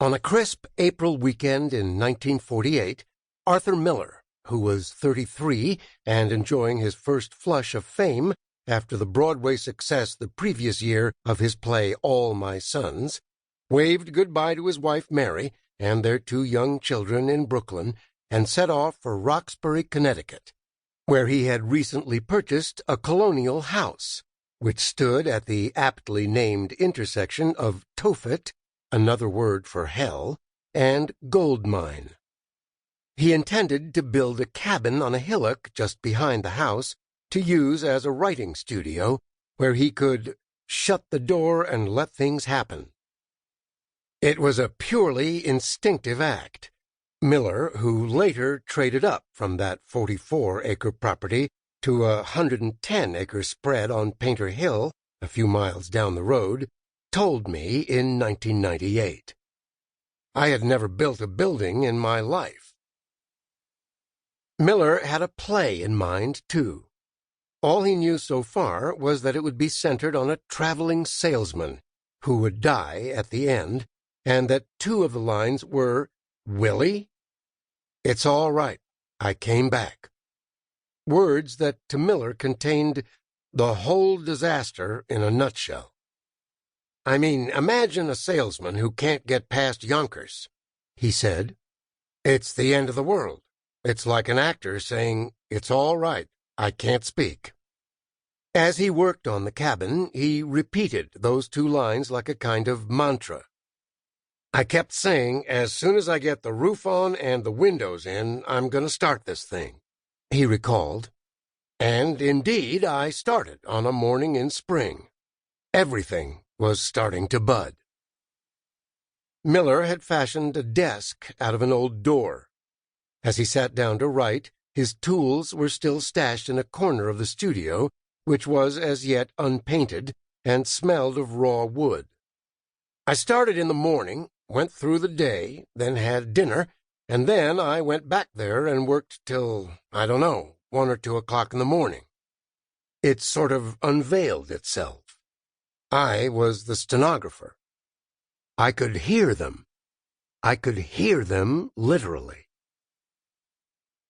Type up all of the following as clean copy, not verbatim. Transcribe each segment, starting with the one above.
On a crisp April weekend in 1948, Arthur Miller, who was 33 and enjoying his first flush of fame after the Broadway success the previous year of his play All My Sons, waved goodbye to his wife Mary and their 2 young children in Brooklyn and set off for Roxbury, Connecticut, where he had recently purchased a colonial house, which stood at the aptly named intersection of Tophet, another word for hell, and gold mine. He intended to build a cabin on a hillock just behind the house to use as a writing studio where he could shut the door and let things happen. It was a purely instinctive act. Miller, who later traded up from that 44-acre property to a 110-acre spread on Painter Hill, a few miles down the road, told me in 1998. I had never built a building in my life. Miller had a play in mind, too. All he knew so far was that it would be centered on a traveling salesman who would die at the end, and that 2 of the lines were, "Willie? It's all right. I came back." Words that to Miller contained the whole disaster in a nutshell. "I mean, imagine a salesman who can't get past Yonkers," he said. "It's the end of the world. It's like an actor saying, 'It's all right. I can't speak.'" As he worked on the cabin, he repeated those 2 lines like a kind of mantra. "I kept saying, as soon as I get the roof on and the windows in, I'm going to start this thing," he recalled. And indeed, I started on a morning in spring. Everything was starting to bud. Miller had fashioned a desk out of an old door. As he sat down to write, his tools were still stashed in a corner of the studio, which was as yet unpainted and smelled of raw wood. "I started in the morning, went through the day, then had dinner, and then I went back there and worked till, I don't know, 1 or 2 o'clock in the morning. It sort of unveiled itself. I was the stenographer. I could hear them. I could hear them literally."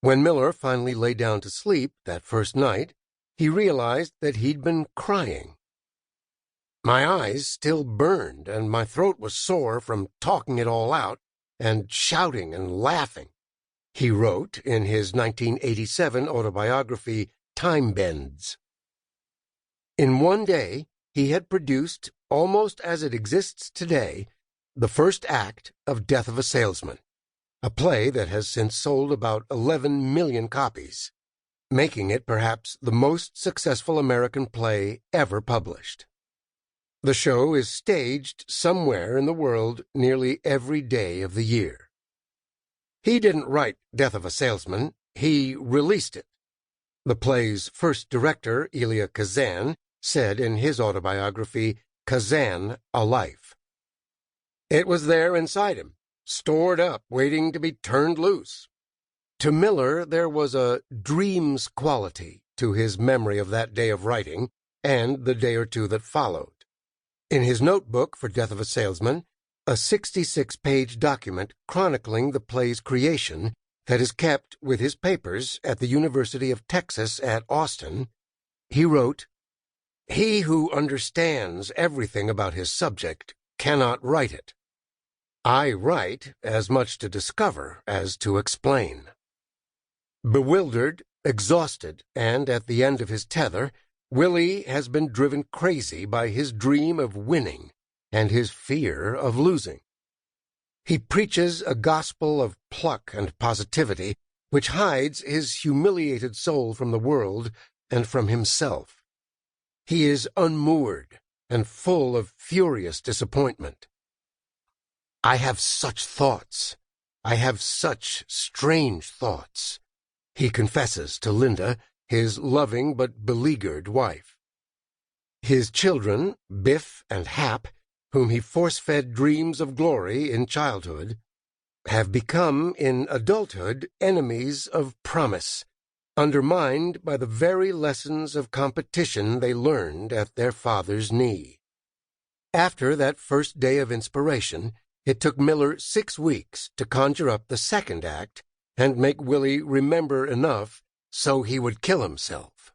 When Miller finally lay down to sleep that first night, he realized that he'd been crying. "My eyes still burned, and my throat was sore from talking it all out and shouting and laughing," he wrote in his 1987 autobiography, Time Bends. In one day, he had produced, almost as it exists today, the first act of Death of a Salesman, a play that has since sold about 11 million copies, making it perhaps the most successful American play ever published. The show is staged somewhere in the world nearly every day of the year. He didn't write Death of a Salesman, he released it. The play's first director, Elia Kazan, said in his autobiography, Kazan, A Life. It was there inside him, stored up, waiting to be turned loose. To Miller, there was a dreams quality to his memory of that day of writing and the day or 2 that followed. In his notebook for Death of a Salesman, a 66-page document chronicling the play's creation that is kept with his papers at the University of Texas at Austin, he wrote, "He who understands everything about his subject cannot write it. I write as much to discover as to explain." Bewildered, exhausted, and at the end of his tether, Willie has been driven crazy by his dream of winning and his fear of losing. He preaches a gospel of pluck and positivity which hides his humiliated soul from the world and from himself. He is unmoored and full of furious disappointment. "I have such thoughts. I have such strange thoughts," he confesses to Linda, his loving but beleaguered wife. His children, Biff and Hap, whom he force-fed dreams of glory in childhood, have become in adulthood enemies of promise, undermined by the very lessons of competition they learned at their father's knee. After that first day of inspiration, It took Miller 6 weeks to conjure up the second act and make Willie remember enough so he would kill himself.